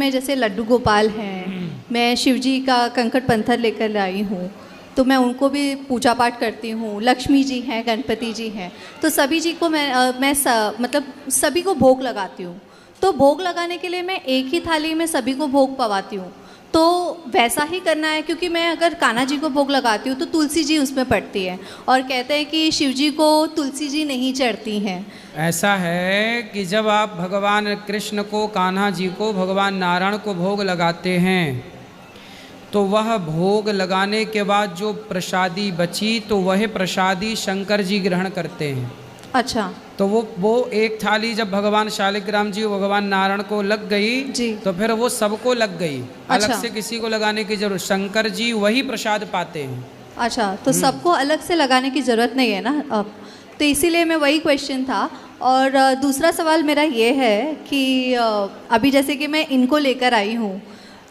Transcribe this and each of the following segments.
में जैसे लड्डू गोपाल हैं, मैं शिव जी का कंकड़ पत्थर लेकर आई हूँ, तो मैं उनको भी पूजा पाठ करती हूँ। लक्ष्मी जी हैं, गणपति जी हैं, तो सभी जी को मतलब सभी को भोग लगाती हूँ। तो भोग लगाने के लिए मैं एक ही थाली में सभी को भोग पवाती हूँ। तो वैसा ही करना है, क्योंकि मैं अगर कान्हा जी को भोग लगाती हूँ तो तुलसी जी उसमें पड़ती है, और कहते हैं कि शिव जी को तुलसी जी नहीं चढ़ती हैं। ऐसा है कि जब आप भगवान कृष्ण को, कान्हा जी को, भगवान नारायण को भोग लगाते हैं, तो वह भोग लगाने के बाद जो प्रसादी बची, तो वह प्रसादी शंकर जी ग्रहण करते हैं। अच्छा। तो वो एक थाली जब भगवान शालिग्राम जी, भगवान नारायण को लग गई जी। तो फिर वो सबको लग गई। अच्छा। अलग से किसी को लगाने की जरूरत, शंकर जी वही प्रसाद पाते हैं। अच्छा, तो सबको अलग से लगाने की ज़रूरत नहीं है ना अब, तो इसीलिए मैं वही क्वेश्चन था। और दूसरा सवाल मेरा ये है कि अभी जैसे कि मैं इनको लेकर आई हूँ,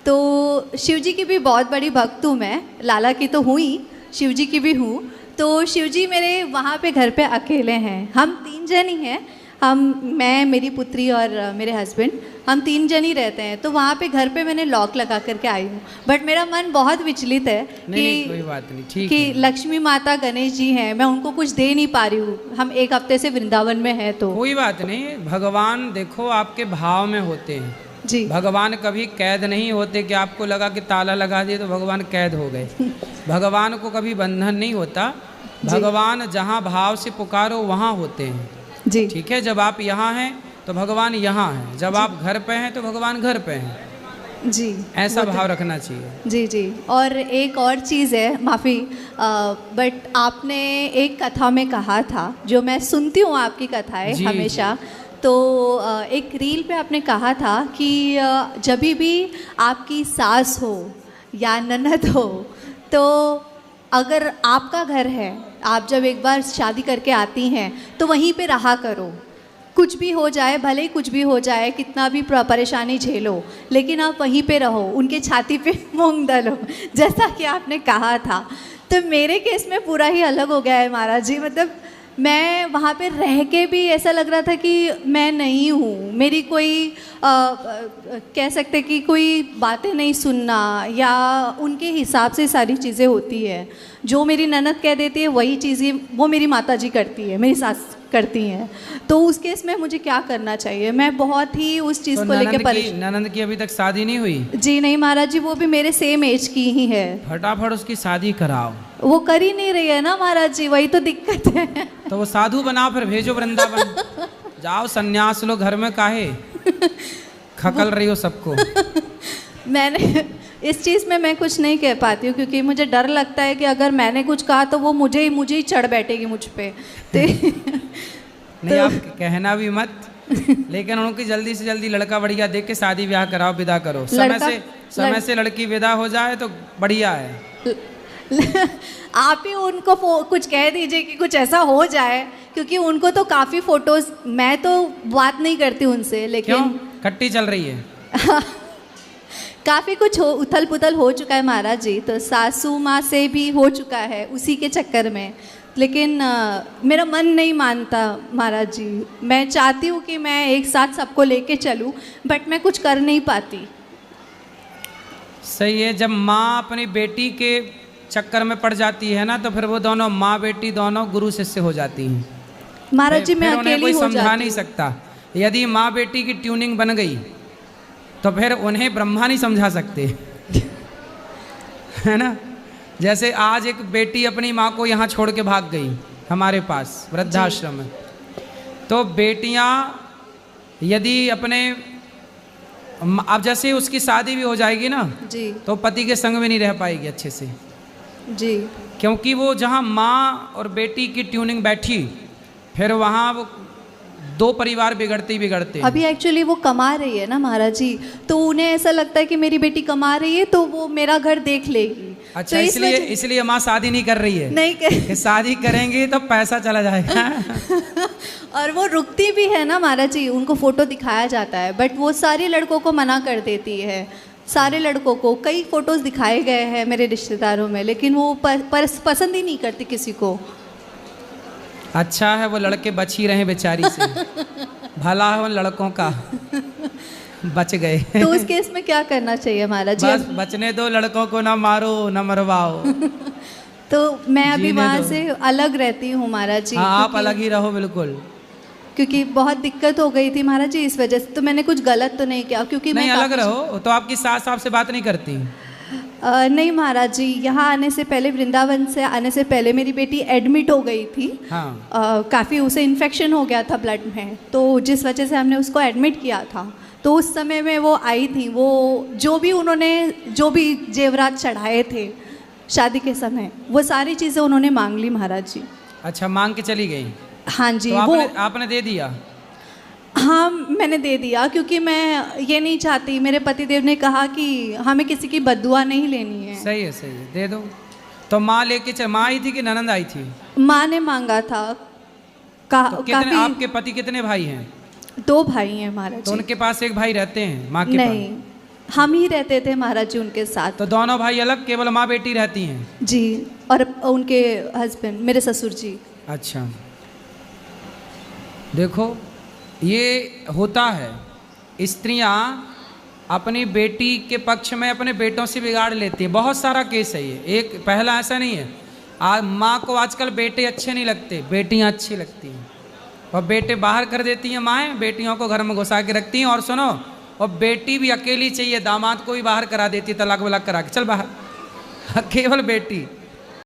तो शिव जी की भी बहुत बड़ी भक्त हूँ मैं, लाला की तो हुई, शिव जी की भी हूँ। तो शिव जी मेरे वहाँ पे घर पे अकेले हैं, हम 3 जन ही हैं, मैं, मेरी पुत्री और मेरे हस्बैंड, हम 3 जन ही रहते हैं। तो वहाँ पे घर पे मैंने लॉक लगा करके आई हूँ, बट मेरा मन बहुत विचलित है नहीं, कोई बात नहीं, ठीक कि है। लक्ष्मी माता, गणेश जी हैं, मैं उनको कुछ दे नहीं पा रही हूँ, हम 1 हफ्ते से वृंदावन में हैं। तो कोई बात नहीं, भगवान देखो आपके भाव में होते हैं जी। भगवान कभी कैद नहीं होते कि आपको लगा कि ताला लगा दिए तो भगवान कैद हो गए। भगवान को कभी बंधन नहीं होता, भगवान जहाँ भाव से पुकारो वहाँ होते हैं जी। ठीक है, जब आप यहाँ हैं तो भगवान यहाँ हैं, जब आप घर पे हैं तो भगवान घर पे हैं जी, ऐसा भाव रखना चाहिए। जी जी। और एक और चीज़ है, माफ़ी, बट आपने एक कथा में कहा था, जो मैं सुनती हूँ आपकी कथाएं हमेशा, तो एक रील पे आपने कहा था कि जब भी आपकी सास हो या ननद हो, तो अगर आपका घर है, आप जब एक बार शादी करके आती हैं तो वहीं पे रहा करो, कुछ भी हो जाए, भले ही कुछ भी हो जाए, कितना भी परेशानी झेलो, लेकिन आप वहीं पे रहो, उनके छाती पे मूंग दलो, जैसा कि आपने कहा था। तो मेरे केस में पूरा ही अलग हो गया है महाराज जी, मतलब मैं वहाँ पे रह के भी ऐसा लग रहा था कि मैं नहीं हूँ, मेरी कोई कह सकते कि कोई बातें नहीं सुनना, या उनके हिसाब से सारी चीज़ें होती है, जो मेरी ननद कह देती है वही चीज़ें वो मेरी माता जी करती है, मेरी सास करती हैं। तो उस केस में मुझे क्या करना चाहिए? मैं बहुत ही उस चीज़ को लेकर परेशान। ननद की अभी तक शादी नहीं हुई? जी नहीं महाराज जी, वो भी मेरे सेम एज की ही है। फटाफट उसकी शादी कराओ। वो कर ही नहीं रही है ना महाराज जी, वही तो दिक्कत है। तो वो साधु बनाओ, फिर भेजो वृंदावन। जाओ सन्यास लो, घर में काहे खकल रही हो सबको। मैंने इस चीज़ में मैं कुछ नहीं कह पाती हूँ, क्योंकि मुझे डर लगता है कि अगर मैंने कुछ कहा तो वो मुझे ही चढ़ बैठेगी मुझ पे। नहीं, आप कहना भी मत, लेकिन उनकी जल्दी से जल्दी लड़का बढ़िया देख के शादी ब्याह कराओ, विदा करो, समय से लड़की विदा हो जाए तो बढ़िया है। आप ही उनको कुछ कह दीजिए कि कुछ ऐसा हो जाए, क्योंकि उनको तो काफ़ी फोटोज, मैं तो बात नहीं करती उनसे, लेकिन क्यों? खट्टी चल रही है। काफ़ी कुछ उथल पुथल हो चुका है महाराज जी, तो सासू माँ से भी हो चुका है उसी के चक्कर में, लेकिन मेरा मन नहीं मानता महाराज जी। मैं चाहती हूँ कि मैं एक साथ सबको लेके चलूँ, बट मैं कुछ कर नहीं पाती। सही है, जब माँ अपनी बेटी के चक्कर में पड़ जाती है ना, तो फिर वो दोनों माँ बेटी दोनों गुरु शिष्य हो जाती हैं महाराज जी। मैं अकेली कोई हो समझा जाती नहीं सकता। यदि माँ बेटी की ट्यूनिंग बन गई तो फिर उन्हें ब्रह्मा नहीं समझा सकते। है ना, जैसे आज एक बेटी अपनी माँ को यहाँ छोड़ के भाग गई हमारे पास वृद्धाश्रम में, तो बेटियाँ यदि अपने, अब जैसे उसकी शादी भी हो जाएगी ना जी, तो पति के संग में नहीं रह पाएगी अच्छे से जी, क्योंकि वो जहाँ माँ और बेटी की ट्यूनिंग बैठी, फिर वहाँ वो 2 परिवार बिगड़ते ही बिगड़ते हैं। अभी एक्चुअली वो कमा रही है ना महाराज जी, तो उन्हें ऐसा लगता है कि मेरी बेटी कमा रही है तो वो मेरा घर देख लेगी। अच्छा, तो इसलिए माँ शादी नहीं कर रही है? नहीं कर शादी करेंगी तो पैसा चला जाएगा। और वो रुकती भी है ना महाराज जी, उनको फोटो दिखाया जाता है, बट वो सारे लड़कों को मना कर देती है, सारे लड़कों को कई फोटोज दिखाए गए हैं मेरे रिश्तेदारों में, लेकिन वो पसंद ही नहीं करती किसी को। अच्छा है वो लड़के बच ही रहे बेचारी से, भला है उन लड़कों का। बच गए। तो उस केस में क्या करना चाहिए महाराज जी? बस बचने दो, लड़कों को ना मारो ना मरवाओ। तो मैं अभी जीने वहाँ दो। से अलग रहती हूँ महाराज जी, हाँ आप क्योंकि- अलग ही रहो बिल्कुल। क्योंकि बहुत दिक्कत हो गई थी महाराज जी इस वजह से। तो मैंने कुछ गलत तो नहीं किया, क्योंकि नहीं मैं अलग काफ़ी- रहो। तो आपकी सास आपसे बात नहीं करती? नहीं महाराज जी, यहाँ आने से पहले, वृंदावन से आने से पहले मेरी बेटी एडमिट हो गई थी। हाँ। काफ़ी उसे इन्फेक्शन हो गया था ब्लड में, तो जिस वजह से हमने उसको एडमिट किया था। तो उस समय में वो आई थी, वो जो भी जेवरात चढ़ाए थे शादी के समय, वो सारी चीज़ें उन्होंने मांग ली महाराज जी। अच्छा, मांग के चली गई? हाँ जी। तो आपने दे दिया? हाँ मैंने दे दिया, क्योंकि मैं ये नहीं चाहती, मेरे पतिदेव ने कहा कि हमें किसी की बद्दुआ नहीं लेनी है। सही है दे दो। तो माँ लेके माँ आई थी कि ननंद आई थी? माँ ने मांगा था। तो कितने काफी आपके पति कितने भाई हैं? 2 भाई हैं महाराज तो जी। उनके पास एक भाई रहते हैं माँ के नहीं, हम ही रहते थे महाराज जी उनके साथ। पास? तो दोनों भाई अलग, केवल माँ बेटी रहती हैं? जी, और उनके हस्बैंड मेरे ससुर जी। अच्छा, देखो ये होता है, स्त्रियां अपनी बेटी के पक्ष में अपने बेटों से बिगाड़ लेती है। बहुत सारा केस है ये, एक पहला ऐसा नहीं है। माँ को आजकल बेटे अच्छे नहीं लगते, बेटियां अच्छी लगती हैं। और बेटे बाहर कर देती हैं माएँ, बेटियों को घर में घुसा के रखती हैं। और सुनो, और बेटी भी अकेली चाहिए, दामाद को भी बाहर करा देती है, तलाक वलाक करा के, चल बाहर। केवल बेटी।